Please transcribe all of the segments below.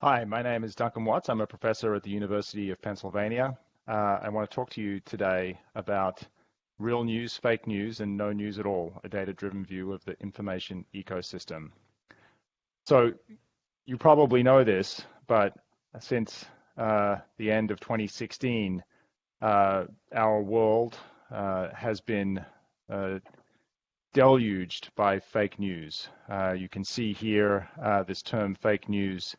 Hi, my name is Duncan Watts. I'm a professor at the University of Pennsylvania. I want to talk to you today about real news, fake news, and no news at all, a data-driven view of the information ecosystem. So you probably know this, but since the end of 2016, our world has been deluged by fake news. You can see here this term fake news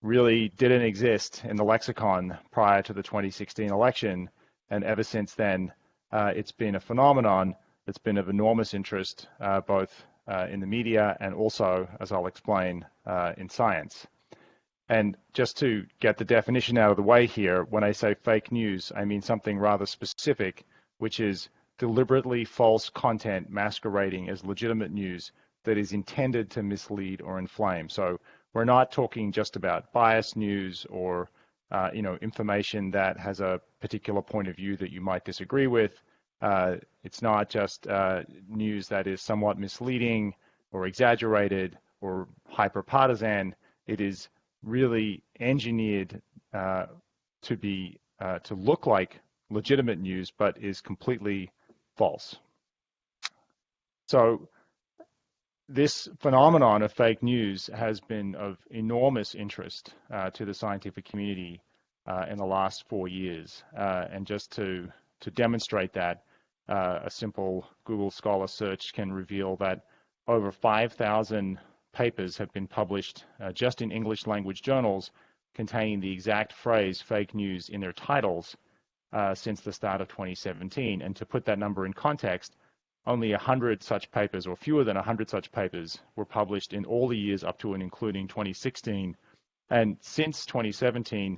really didn't exist in the lexicon prior to the 2016 election, and ever since then, it's been a phenomenon that's been of enormous interest, both in the media and also, as I'll explain, in science. And just to get the definition out of the way here, when I say fake news, I mean something rather specific, which is deliberately false content masquerading as legitimate news that is intended to mislead or inflame. So we're not talking just about biased news or information that has a particular point of view that you might disagree with. It's not just news that is somewhat misleading or exaggerated or hyper-partisan. It is really engineered to look like legitimate news, but is completely false. So this phenomenon of fake news has been of enormous interest to the scientific community in the last 4 years. And just to demonstrate that, a simple Google Scholar search can reveal that over 5,000 papers have been published just in English language journals containing the exact phrase fake news in their titles since the start of 2017. And to put that number in context, only 100 such papers, or fewer than 100 such papers, were published in all the years up to and including 2016. And since 2017,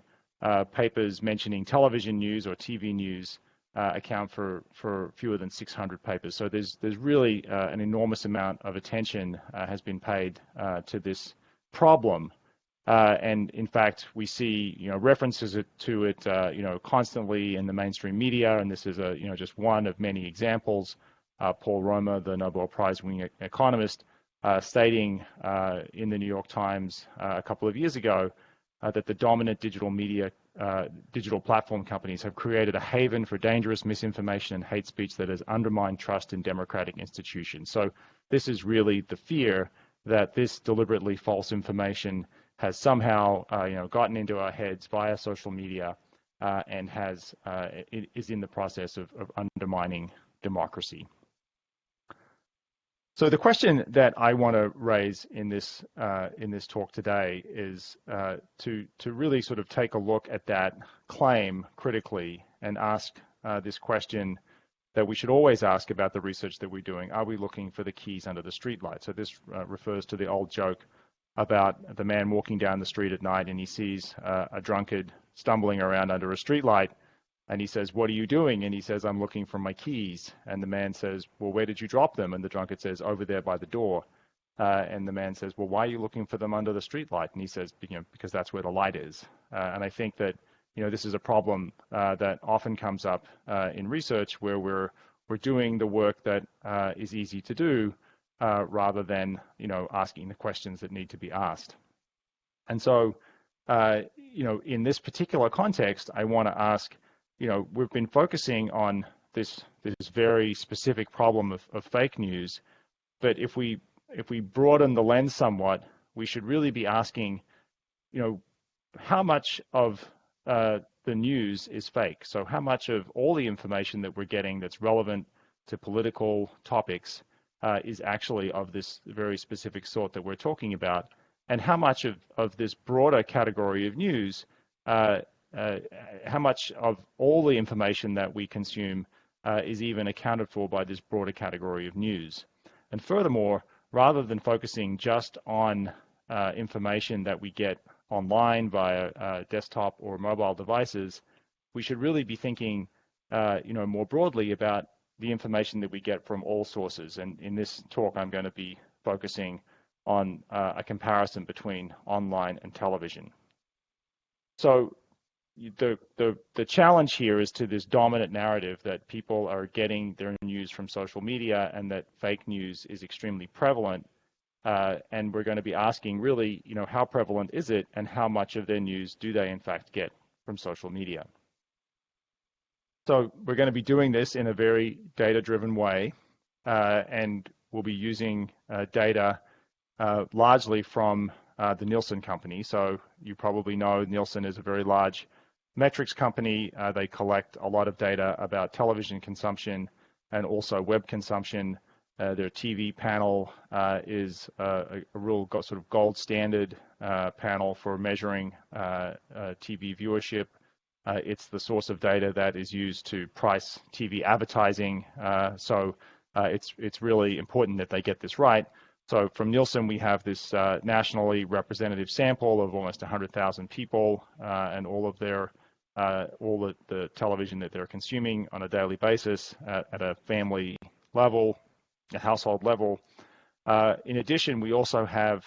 papers mentioning television news or TV news account for fewer than 600 papers. So there's really an enormous amount of attention has been paid to this problem. And in fact, we see references to it constantly in the mainstream media, and this is just one of many examples. Paul Romer, the Nobel Prize-winning economist, stating in the New York Times a couple of years ago that the dominant digital platform companies have created a haven for dangerous misinformation and hate speech that has undermined trust in democratic institutions. So this is really the fear that this deliberately false information has somehow gotten into our heads via social media and is in the process of undermining democracy. So the question that I want to raise in this talk today is to really sort of take a look at that claim critically and ask this question that we should always ask about the research that we're doing. Are we looking for the keys under the streetlight? So this refers to the old joke about the man walking down the street at night and he sees a drunkard stumbling around under a streetlight. And he says, "What are you doing?" And he says, "I'm looking for my keys." And the man says, "Well, where did you drop them?" And the drunkard says, "Over there by the door." And the man says, "Well, why are you looking for them under the streetlight?" And he says, "Because that's where the light is." And I think that this is a problem that often comes up in research where we're doing the work that is easy to do rather than asking the questions that need to be asked. And so in this particular context, I want to ask, we've been focusing on this very specific problem of fake news, but if we broaden the lens somewhat, we should really be asking, how much of the news is fake? So how much of all the information that we're getting that's relevant to political topics is actually of this very specific sort that we're talking about? And how much of this broader category of news how much of all the information that we consume is even accounted for by this broader category of news? And furthermore, rather than focusing just on information that we get online via desktop or mobile devices, we should really be thinking more broadly about the information that we get from all sources. And in this talk, I'm going to be focusing on a comparison between online and television. So the challenge here is to this dominant narrative that people are getting their news from social media and that fake news is extremely prevalent. and we're going to be asking really, how prevalent is it and how much of their news do they in fact get from social media? So we're going to be doing this in a very data-driven way, and we'll be using data largely from the Nielsen company. So you probably know Nielsen is a very large metrics company. They collect a lot of data about television consumption and also web consumption. Their TV panel is a real sort of gold standard panel for measuring TV viewership. It's the source of data that is used to price TV advertising. So it's really important that they get this right. So from Nielsen, we have this nationally representative sample of almost 100,000 people and all of their all the television that they're consuming on a daily basis at a family level, a household level. In addition, we also have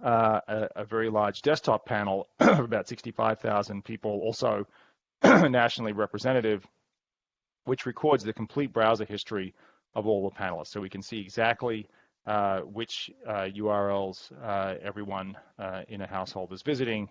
a very large desktop panel of about 65,000 people, also nationally representative, which records the complete browser history of all the panelists. So we can see exactly which URLs everyone in a household is visiting.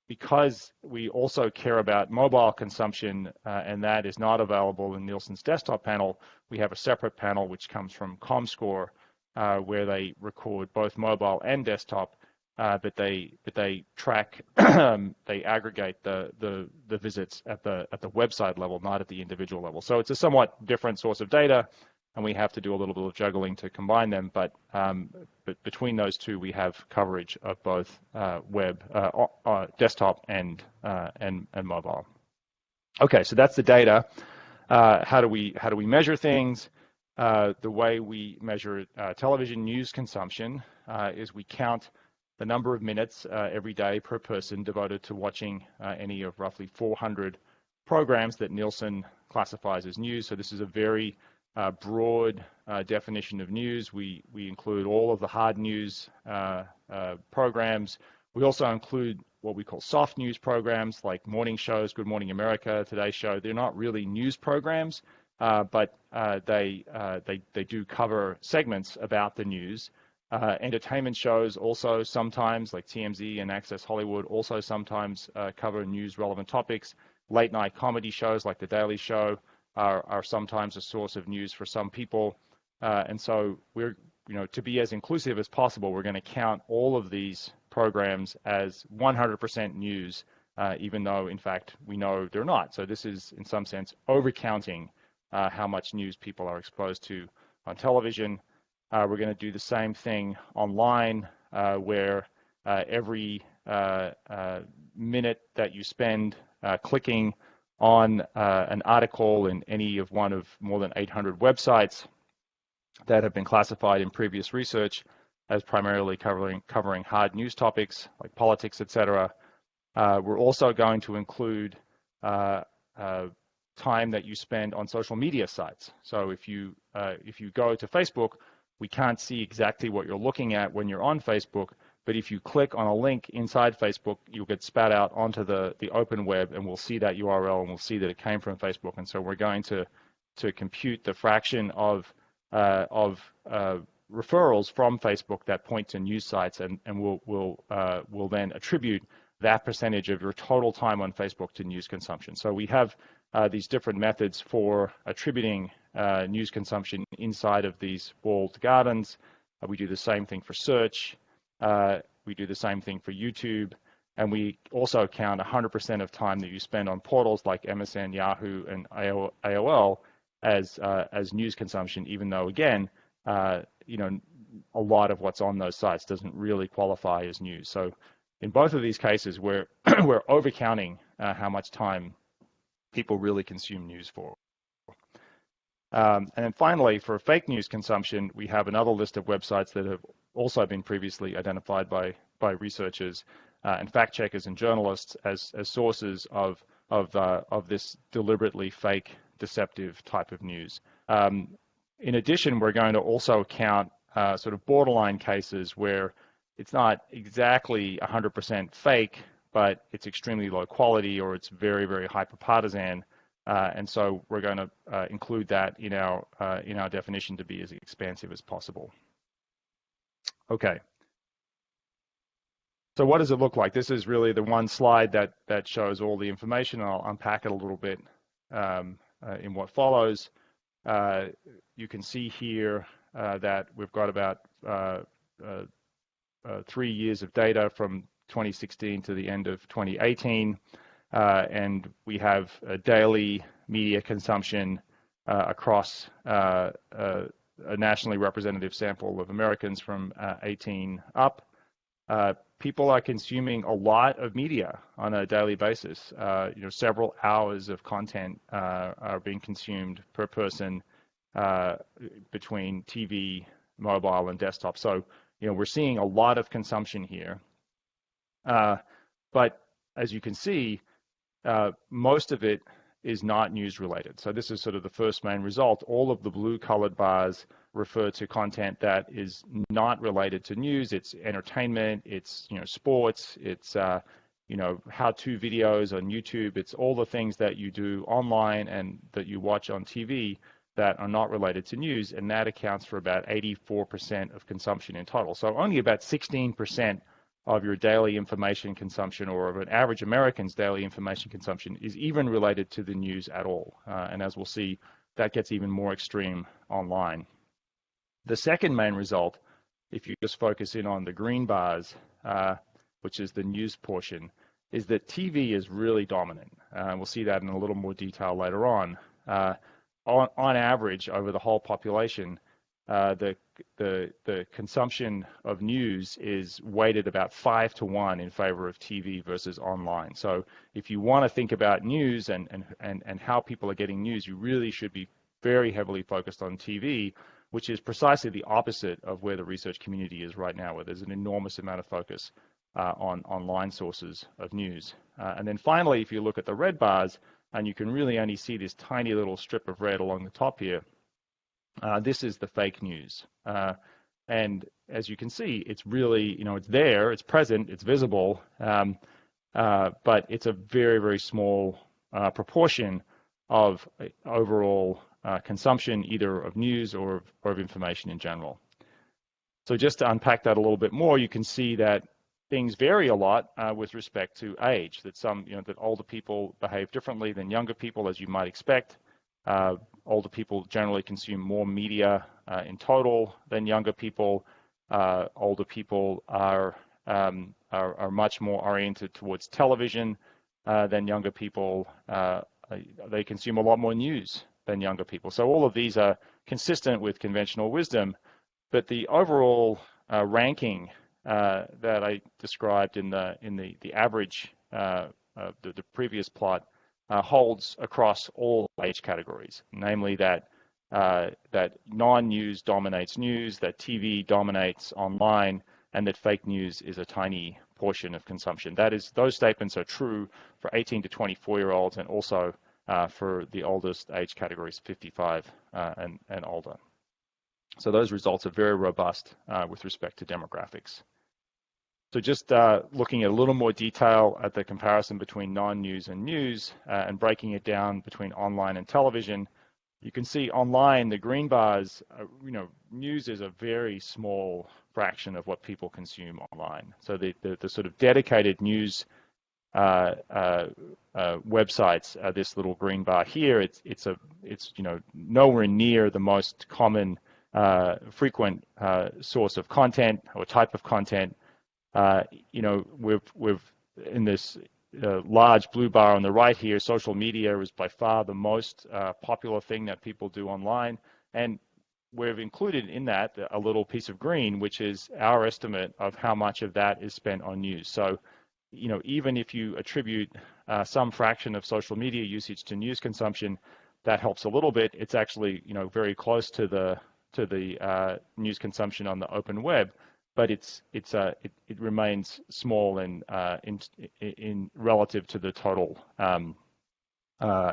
Because we also care about mobile consumption, and that is not available in Nielsen's desktop panel, we have a separate panel which comes from ComScore, where they record both mobile and desktop, but they track, they aggregate the visits at the website level, not at the individual level. So it's a somewhat different source of data, and we have to do a little bit of juggling to combine them. But between those two, we have coverage of both web, desktop, and mobile. Okay, so that's the data. How do we measure things? The way we measure television news consumption is we count the number of minutes every day per person devoted to watching any of roughly 400 programs that Nielsen classifies as news. So this is a very broad definition of news. We include all of the hard news programs. We also include what we call soft news programs like morning shows, Good Morning America, Today Show. They're not really news programs, but they do cover segments about the news. Entertainment shows also sometimes, like TMZ and Access Hollywood, also sometimes cover news-relevant topics. Late-night comedy shows like The Daily Show are sometimes a source of news for some people. And so we're, to be as inclusive as possible, we're going to count all of these programs as 100% news, even though, in fact, we know they're not. So this is, in some sense, overcounting how much news people are exposed to on television. We're going to do the same thing online, where every minute that you spend clicking on an article in any of one of more than 800 websites that have been classified in previous research as primarily covering hard news topics like politics, etc. We're also going to include time that you spend on social media sites. So if you go to Facebook, we can't see exactly what you're looking at when you're on Facebook, but if you click on a link inside Facebook, you'll get spat out onto the open web, and we'll see that URL, and we'll see that it came from Facebook. And so we're going to compute the fraction of referrals from Facebook that point to news sites, and we'll then attribute that percentage of your total time on Facebook to news consumption. So we have these different methods for attributing news consumption inside of these walled gardens. We do the same thing for search. We do the same thing for YouTube. And we also count 100% of time that you spend on portals like MSN, Yahoo, and AOL as news consumption, even though, again, a lot of what's on those sites doesn't really qualify as news. So in both of these cases, we're overcounting how much time people really consume news for. And then finally, for fake news consumption, we have another list of websites that have also been previously identified by researchers and fact checkers and journalists as sources of this deliberately fake, deceptive type of news. In addition, we're going to also count sort of borderline cases where it's not exactly 100% fake, but it's extremely low quality, or it's very, very hyper-partisan. And so we're going to include that in our definition to be as expansive as possible. Okay. So what does it look like? This is really the one slide that shows all the information. I'll unpack it a little bit in what follows. You can see here that we've got about 3 years of data from 2016 to the end of 2018, and we have a daily media consumption across a nationally representative sample of Americans from 18 up. People are consuming a lot of media on a daily basis. Several hours of content are being consumed per person between TV, mobile, and desktop. So, we're seeing a lot of consumption here. But as you can see, most of it is not news related. So this is sort of the first main result. All of the blue colored bars refer to content that is not related to news. It's entertainment, it's sports, it's how-to videos on YouTube. It's all the things that you do online and that you watch on TV that are not related to news, and that accounts for about 84% of consumption in total. So only about 16% of your daily information consumption, or of an average American's daily information consumption, is even related to the news at all. And as we'll see, that gets even more extreme online. The second main result, if you just focus in on the green bars, which is the news portion, is that TV is really dominant. We'll see that in a little more detail later on. On average, over the whole population, the consumption of news is weighted about 5-to-1 in favor of TV versus online. So if you want to think about news and how people are getting news, you really should be very heavily focused on TV, which is precisely the opposite of where the research community is right now, where there's an enormous amount of focus on online sources of news. And then finally, if you look at the red bars, and you can really only see this tiny little strip of red along the top here, this is the fake news. And as you can see, it's really, it's there, it's present, it's visible, but it's a very, very small proportion of overall consumption, either of news or of information in general. So just to unpack that a little bit more, you can see that things vary a lot with respect to age, that that older people behave differently than younger people, as you might expect. Older people generally consume more media in total than younger people. Older people are much more oriented towards television than younger people. They consume a lot more news than younger people. So all of these are consistent with conventional wisdom, but the overall ranking that I described in the average, the previous plot, holds across all age categories, namely that non-news dominates news, that TV dominates online, and that fake news is a tiny portion of consumption. Those statements are true for 18 to 24-year-olds, and also for the oldest age categories, 55 and older. So those results are very robust with respect to demographics. So just looking at a little more detail at the comparison between non-news and news, and breaking it down between online and television, you can see online, the green bars, news is a very small fraction of what people consume online. So the sort of dedicated news websites, this little green bar here, it's nowhere near the most common, frequent source of content or type of content. We've in this large blue bar on the right here, social media is by far the most popular thing that people do online, and we've included in that a little piece of green, which is our estimate of how much of that is spent on news. So, even if you attribute some fraction of social media usage to news consumption, that helps a little bit. It's actually, very close to the news consumption on the open web, but it remains small in relative to the total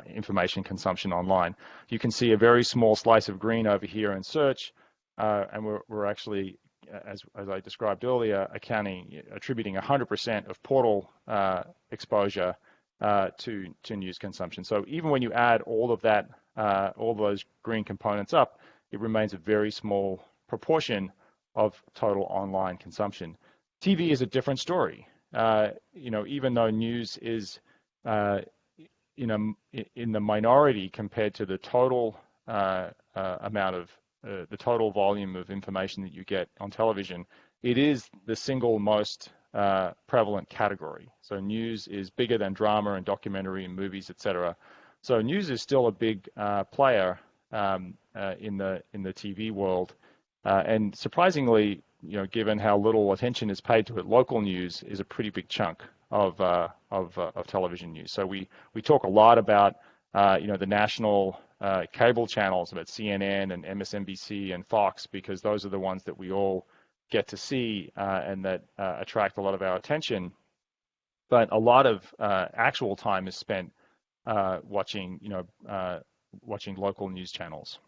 information consumption online. You can see a very small slice of green over here in search, and we're actually, as I described earlier, attributing 100% of portal exposure to news consumption. So even when you add all of that, all those green components up, it remains a very small proportion of total online consumption. TV is a different story. Even though news is in the minority compared to the total amount of the total volume of information that you get on television, it is the single most prevalent category. So news is bigger than drama and documentary and movies, etc. So news is still a big player in the TV world, and surprisingly, given how little attention is paid to it, local news is a pretty big chunk of television news. So we talk a lot about the national cable channels, about CNN and MSNBC and Fox, because those are the ones that we all get to see and that attract a lot of our attention. But a lot of actual time is spent watching local news channels.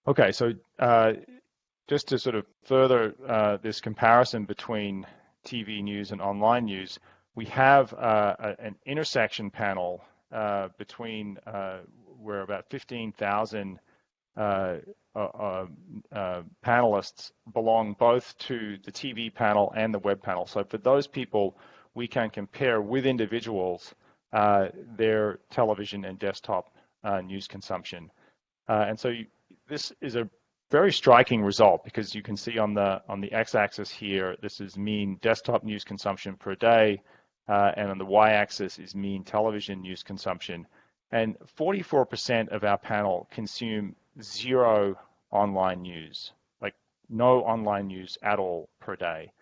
Okay, so just to sort of further this comparison between TV news and online news, we have an intersection panel between where about 15,000 panelists belong both to the TV panel and the web panel. So for those people, we can compare with individuals their television and desktop news consumption. And so this is a very striking result, because you can see on the x-axis here, this is mean desktop news consumption per day, and on the y-axis is mean television news consumption. And 44% of our panel consume zero online news, like no online news at all per day.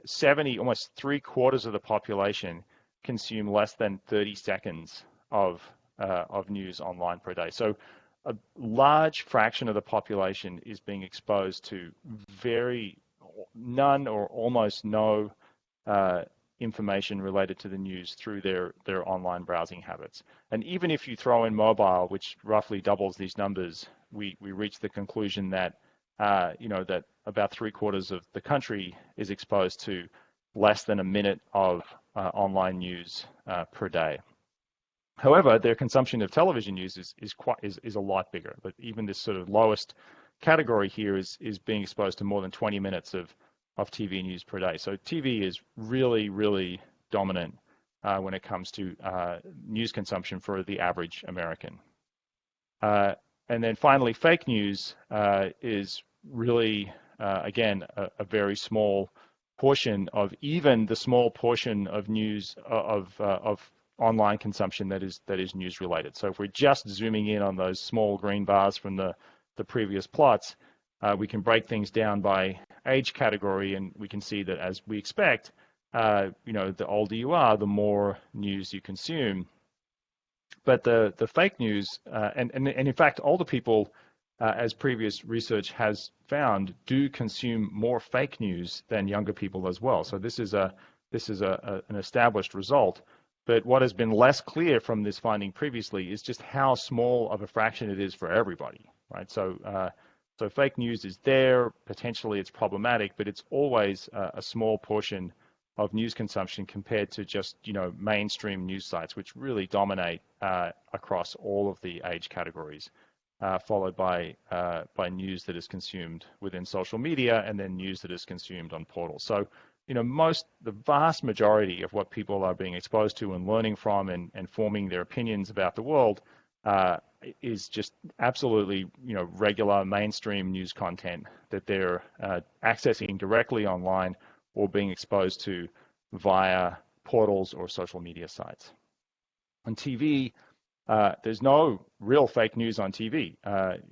70, almost 3/4 of the population consume less than 30 seconds of news online per day. So a large fraction of the population is being exposed to none or almost no information related to the news through their online browsing habits. And even if you throw in mobile, which roughly doubles these numbers, we reach the conclusion that that about 3/4 of the country is exposed to less than a minute of online news per day. However, their consumption of television news is a lot bigger. But even this sort of lowest category here is being exposed to more than 20 minutes of TV news per day. So TV is really, really dominant when it comes to news consumption for the average American. And then finally, fake news is really, again, a very small portion of even the small portion of news of online consumption that is news related. So if we're just zooming in on those small green bars from the previous plots, we can break things down by age category, and we can see that, as we expect, the older you are, the more news you consume. But the fake news, and in fact, older people, as previous research has found, do consume more fake news than younger people as well. So this is an established result. But what has been less clear from this finding previously is just how small of a fraction it is for everybody, right? So fake news is there, potentially it's problematic, but it's always a small portion of news consumption compared to just, mainstream news sites, which really dominate across all of the age categories, followed by news that is consumed within social media, and then news that is consumed on portals. So, the vast majority of what people are being exposed to and learning from and forming their opinions about the world is just absolutely, regular mainstream news content that they're accessing directly online or being exposed to via portals or social media sites. On TV, there's no real fake news on TV.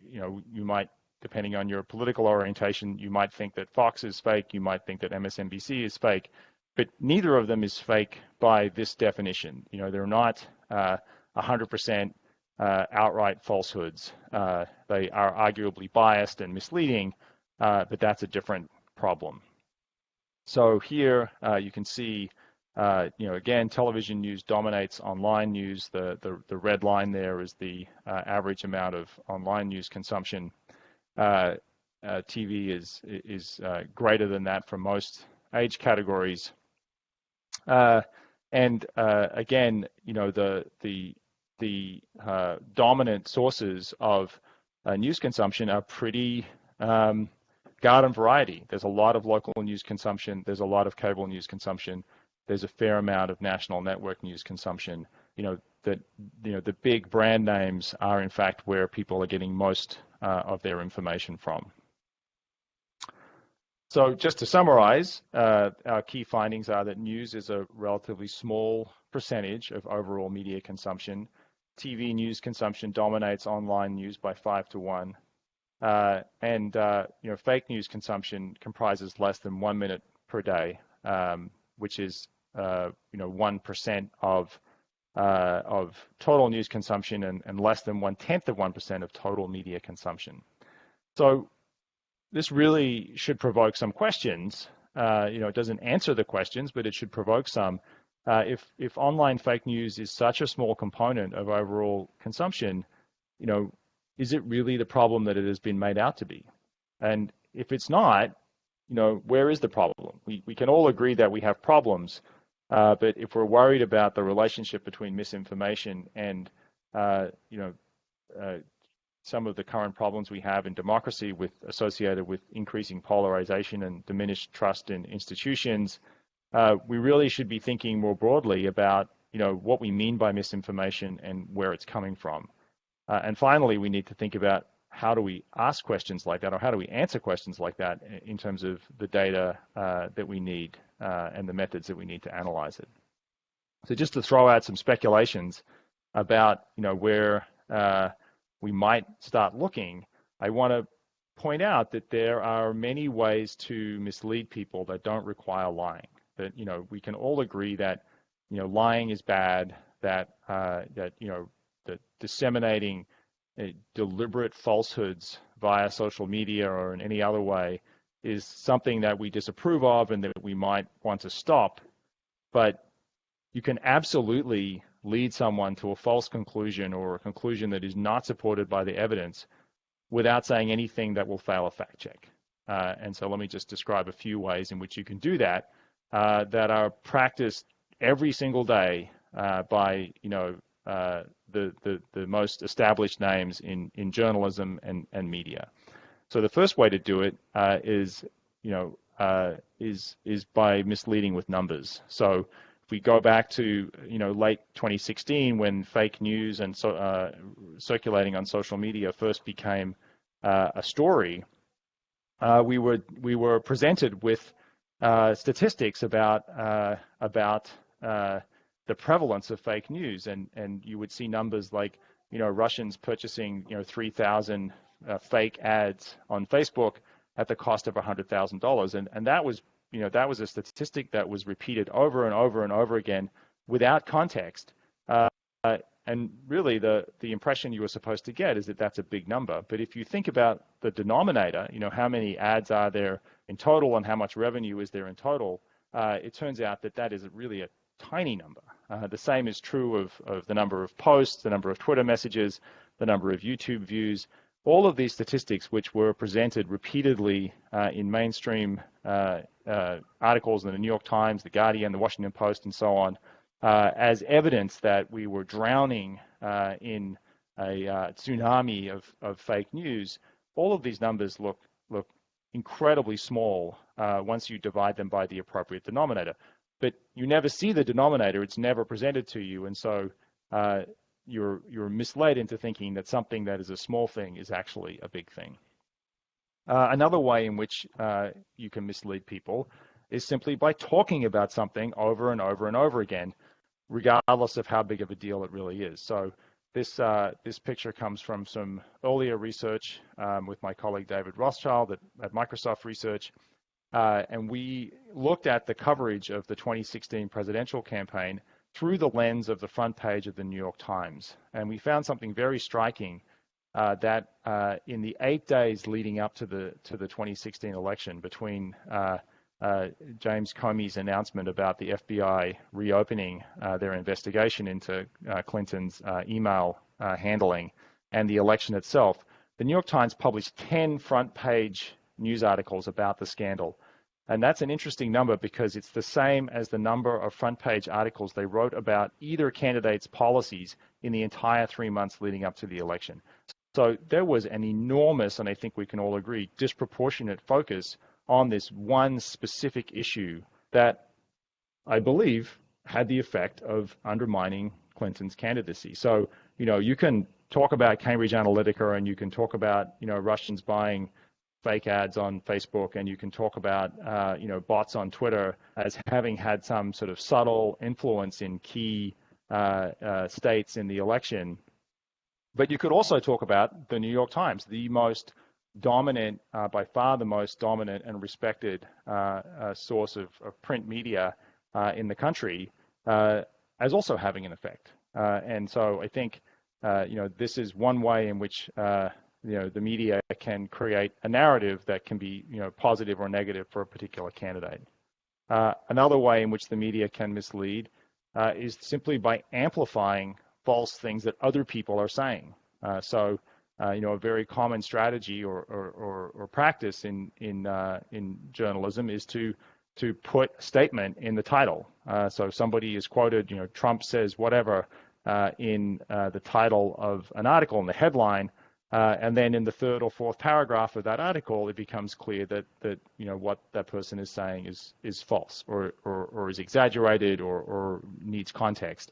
You might, depending on your political orientation, you might think that Fox is fake, you might think that MSNBC is fake, but neither of them is fake by this definition. They're not 100% outright falsehoods. They are arguably biased and misleading, but that's a different problem. So here you can see, again, television news dominates online news. The red line there is the average amount of online news consumption. TV is greater than that for most age categories. And again, the dominant sources of news consumption are pretty Garden variety. There's a lot of local news consumption. There's a lot of cable news consumption. There's a fair amount of national network news consumption. The big brand names are in fact where people are getting most of their information from. So just to summarize, our key findings are that news is a relatively small percentage of overall media consumption. TV news consumption dominates online news by 5 to 1. Fake news consumption comprises less than 1 minute per day, which is 1% of total news consumption and less than 0.1% of total media consumption. So this really should provoke some questions. It doesn't answer the questions, but it should provoke some. If online fake news is such a small component of overall consumption, is it really the problem that it has been made out to be? And if it's not, where is the problem? We can all agree that we have problems, but if we're worried about the relationship between misinformation and some of the current problems we have in democracy associated with increasing polarization and diminished trust in institutions, we really should be thinking more broadly about what we mean by misinformation and where it's coming from. And finally, we need to think about how do we ask questions like that, or how do we answer questions like that in terms of the data that we need and the methods that we need to analyze it. So just to throw out some speculations about where we might start looking, I want to point out that there are many ways to mislead people that don't require lying. That we can all agree that lying is bad. That disseminating deliberate falsehoods via social media or in any other way is something that we disapprove of and that we might want to stop. But you can absolutely lead someone to a false conclusion or a conclusion that is not supported by the evidence without saying anything that will fail a fact check. And so let me just describe a few ways in which you can do that that are practiced every single day by the most established names in journalism and media. So the first way to do it is by misleading with numbers. So if we go back to late 2016 when fake news and circulating on social media first became a story, we were presented with statistics about the prevalence of fake news, and you would see numbers like Russians purchasing 3,000 fake ads on Facebook at the cost of $100,000, and that was a statistic that was repeated over and over and over again without context. And really, the impression you were supposed to get is that that's a big number. But if you think about the denominator, how many ads are there in total and how much revenue is there in total, it turns out that is really a tiny number. The same is true of the number of posts, the number of Twitter messages, the number of YouTube views. All of these statistics, which were presented repeatedly in mainstream articles in the New York Times, the Guardian, the Washington Post, and so on, as evidence that we were drowning in a tsunami of fake news, all of these numbers look incredibly small once you divide them by the appropriate denominator. But you never see the denominator; it's never presented to you, and so you're misled into thinking that something that is a small thing is actually a big thing. Another way in which you can mislead people is simply by talking about something over and over and over again, regardless of how big of a deal it really is. So this picture comes from some earlier research with my colleague David Rothschild at Microsoft Research, and we looked at the coverage of the 2016 presidential campaign through the lens of the front page of the New York Times. And we found something very striking that in the 8 days leading up to the 2016 election, between James Comey's announcement about the FBI reopening their investigation into Clinton's email handling and the election itself, the New York Times published 10 front page news articles about the scandal. And that's an interesting number because it's the same as the number of front page articles they wrote about either candidate's policies in the entire 3 months leading up to the election. So there was an enormous, and I think we can all agree, disproportionate focus on this one specific issue that I believe had the effect of undermining Clinton's candidacy. So, you can talk about Cambridge Analytica, and you can talk about, Russians buying fake ads on Facebook, and you can talk about, bots on Twitter as having had some sort of subtle influence in key states in the election. But you could also talk about the New York Times, the most dominant, by far the most dominant and respected source of print media in the country, as also having an effect. And so I think, this is one way in which, the media can create a narrative that can be, positive or negative for a particular candidate. Another way in which the media can mislead is simply by amplifying false things that other people are saying. So, a very common strategy or practice in journalism is to put a statement in the title. So somebody is quoted, Trump says whatever in the title of an article in the headline, and then in the third or fourth paragraph of that article, it becomes clear that what that person is saying is false or is exaggerated or needs context.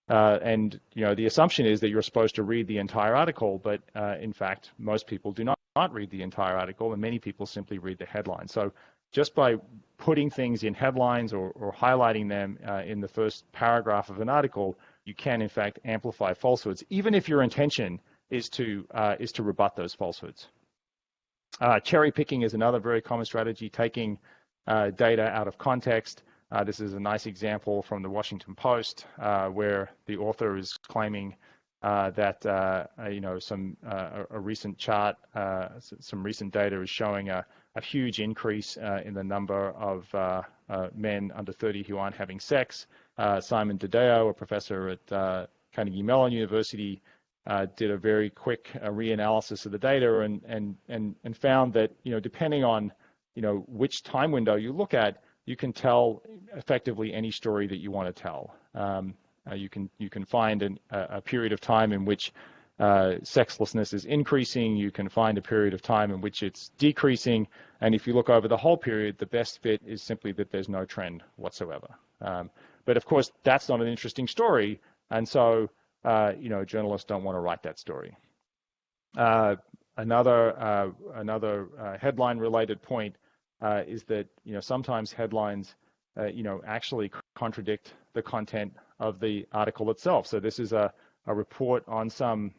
And the assumption is that you're supposed to read the entire article, but in fact, most people do not read the entire article, and many people simply read the headline. So just by putting things in headlines or highlighting them in the first paragraph of an article, you can in fact amplify falsehoods, even if your intention is to rebut those falsehoods. Cherry picking is another very common strategy, taking data out of context. This is a nice example from the Washington Post, where the author is claiming that a recent chart, some recent data is showing a huge increase in the number of men under 30 who aren't having sex. Simon Dedeo, a professor at Carnegie Mellon University, did a very quick reanalysis of the data and found that depending on which time window you look at, you can tell effectively any story that you want to tell. You can find a period of time in which sexlessness is increasing. You can find a period of time in which it's decreasing. And if you look over the whole period, the best fit is simply that there's no trend whatsoever. But of course, that's not an interesting story. And so, journalists don't want to write that story. Another headline-related point is that sometimes headlines actually contradict the content of the article itself. So this is a report on some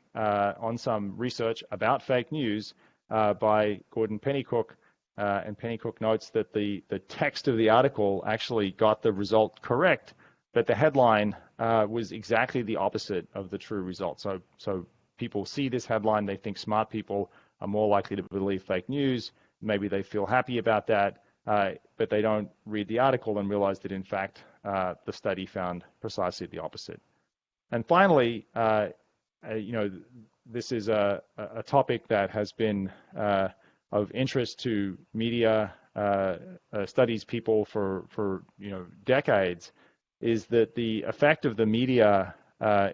research about fake news by Gordon Pennycook, and Pennycook notes that the text of the article actually got the result correct, but the headline was exactly the opposite of the true result. So people see this headline, they think smart people are more likely to believe fake news. Maybe they feel happy about that, but they don't read the article and realize that, in fact, the study found precisely the opposite. And finally, this is a topic that has been of interest to media studies people for decades, is that the effect of the media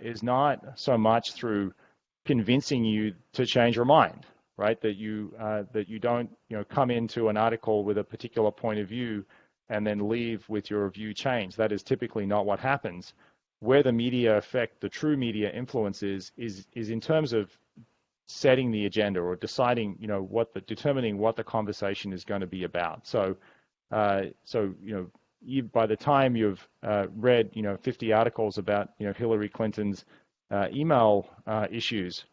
is not so much through convincing you to change your mind, right? That you don't come into an article with a particular point of view and then leave with your view changed. That is typically not what happens. Where the media effect, the true media influence is in terms of setting the agenda or deciding, determining what the conversation is going to be about. So, by the time you've read, 50 articles about, Hillary Clinton's email issues,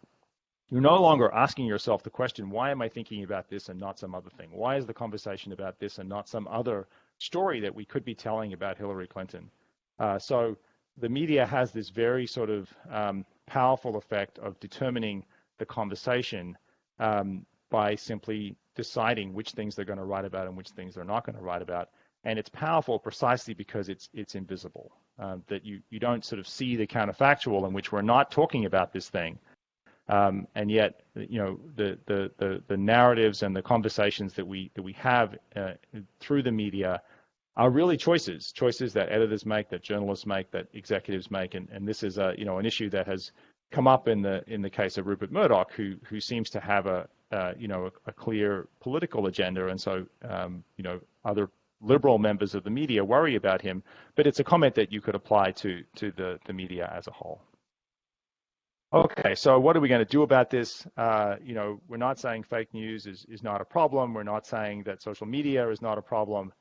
you're no longer asking yourself the question, why am I thinking about this and not some other thing? Why is the conversation about this and not some other story that we could be telling about Hillary Clinton? So the media has this very sort of powerful effect of determining the conversation by simply deciding which things they're going to write about and which things they're not going to write about. And it's powerful precisely because it's invisible, that you don't sort of see the counterfactual in which we're not talking about this thing. And yet, the narratives and the conversations that we have through the media are really choices that editors make, that journalists make, that executives make, and this is an issue that has come up in the case of Rupert Murdoch, who seems to have a clear political agenda, and so other liberal members of the media worry about him. But it's a comment that you could apply to the media as a whole. Okay, so what are we going to do about this? We're not saying fake news is not a problem. We're not saying that social media is not a problem.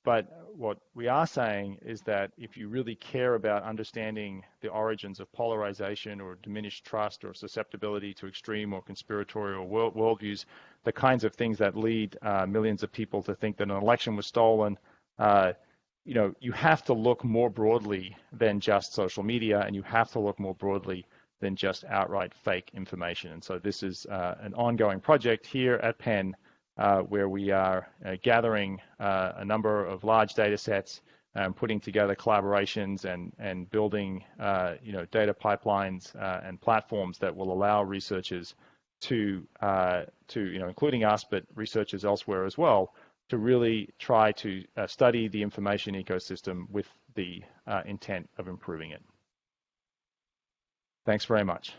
But what we are saying is that if you really care about understanding the origins of polarization or diminished trust or susceptibility to extreme or conspiratorial worldviews, the kinds of things that lead millions of people to think that an election was stolen, you have to look more broadly than just social media, and you have to look more broadly than just outright fake information. And so this is an ongoing project here at Penn, where we are gathering a number of large data sets, putting together collaborations and building data pipelines and platforms that will allow researchers to including us, but researchers elsewhere as well, to really try to study the information ecosystem with the intent of improving it. Thanks very much.